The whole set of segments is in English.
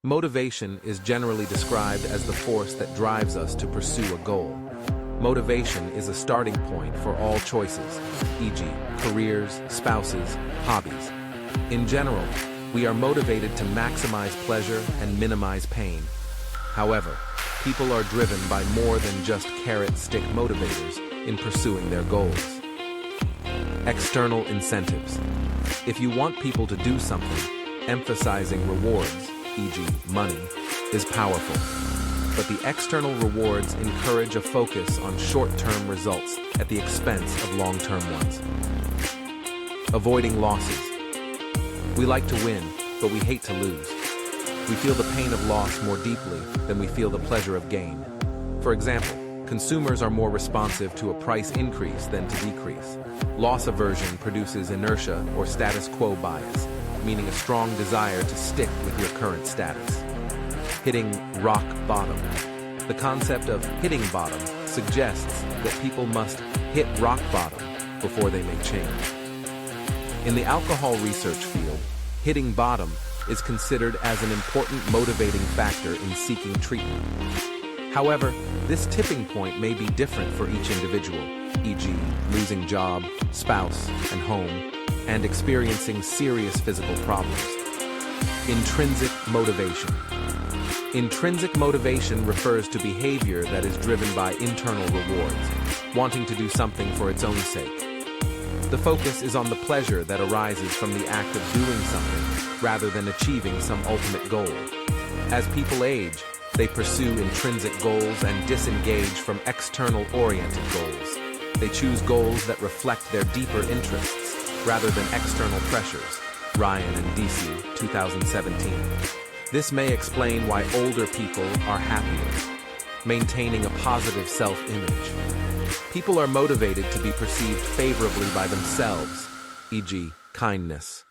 Motivation is generally described as the force that drives us to pursue a goal. Motivation is a starting point for all choices, e.g., careers, spouses, hobbies. In general, we are motivated to maximize pleasure and minimize pain. However, people are driven by more than just carrot-stick motivators in pursuing their goals. External incentives. If you want people to do something, emphasizing rewards, e.g., money, is powerful. But the external rewards encourage a focus on short-term results at the expense of long-term ones. Avoiding losses. We like to win, but we hate to lose. We feel the pain of loss more deeply than we feel the pleasure of gain. For example, consumers are more responsive to a price increase than to decrease. Loss aversion produces inertia or status quo bias, meaning a strong desire to stick with your current status. Hitting rock bottom. The concept of hitting bottom suggests that people must hit rock bottom before they make change. In the alcohol research field, hitting bottom is considered as an important motivating factor in seeking treatment. However, this tipping point may be different for each individual, e.g., losing job, spouse, and home, and experiencing serious physical problems. Intrinsic motivation. Intrinsic motivation refers to behavior that is driven by internal rewards, wanting to do something for its own sake. The focus is on the pleasure that arises from the act of doing something rather than achieving some ultimate goal. As people age, they pursue intrinsic goals and disengage from external-oriented goals. They choose goals that reflect their deeper interests rather than external pressures. Ryan and DC, 2017. This may explain why older people are happier, maintaining a positive self-image. People are motivated to be perceived favorably by themselves, e.g., kindness.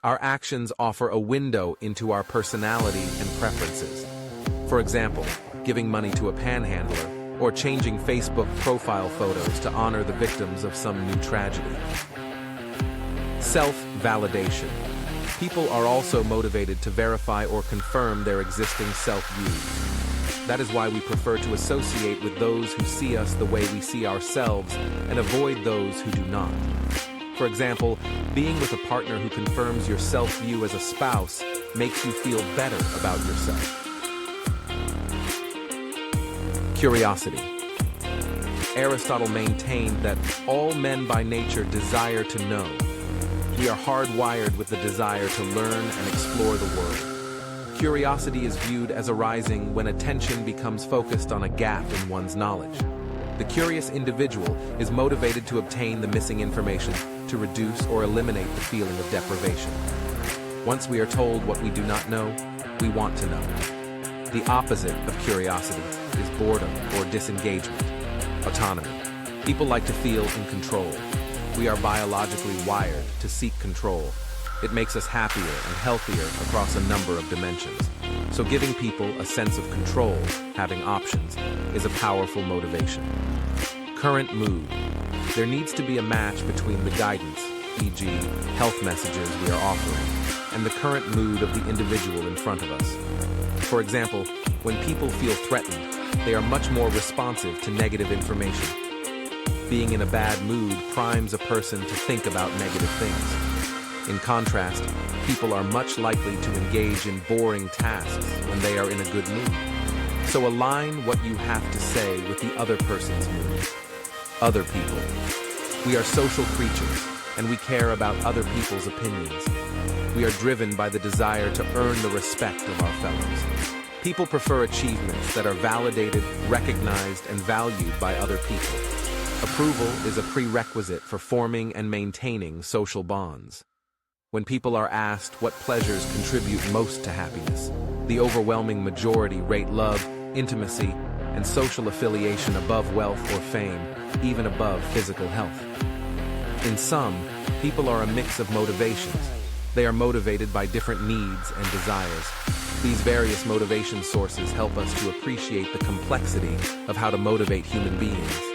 Our actions offer a window into our personality and preferences. For example, giving money to a panhandler or changing Facebook profile photos to honor the victims of some new tragedy. Self-validation. People are also motivated to verify or confirm their existing self-views. That is why we prefer to associate with those who see us the way we see ourselves and avoid those who do not. For example, being with a partner who confirms your self-view as a spouse makes you feel better about yourself. Curiosity. Aristotle maintained that all men by nature desire to know. We are hardwired with the desire to learn and explore the world. Curiosity is viewed as arising when attention becomes focused on a gap in one's knowledge. The curious individual is motivated to obtain the missing information to reduce or eliminate the feeling of deprivation. Once we are told what we do not know, we want to know. The opposite of curiosity is boredom or disengagement. Autonomy. People like to feel in control. We are biologically wired to seek control. It makes us happier and healthier across a number of dimensions. So giving people a sense of control, having options, is a powerful motivation. Current mood. There needs to be a match between the guidance, e.g., health messages we are offering, and the current mood of the individual in front of us. For example, when people feel threatened, they are much more responsive to negative information. Being in a bad mood primes a person to think about negative things. In contrast, people are much likely to engage in boring tasks when they are in a good mood. So align what you have to say with the other person's mood. Other people. We are social creatures, and we care about other people's opinions. We are driven by the desire to earn the respect of our fellows. People prefer achievements that are validated, recognized, and valued by other people. Approval is a prerequisite for forming and maintaining social bonds. When people are asked what pleasures contribute most to happiness, the overwhelming majority rate love, intimacy, and social affiliation above wealth or fame, even above physical health. In sum, people are a mix of motivations. They are motivated by different needs and desires. These various motivation sources help us to appreciate the complexity of how to motivate human beings.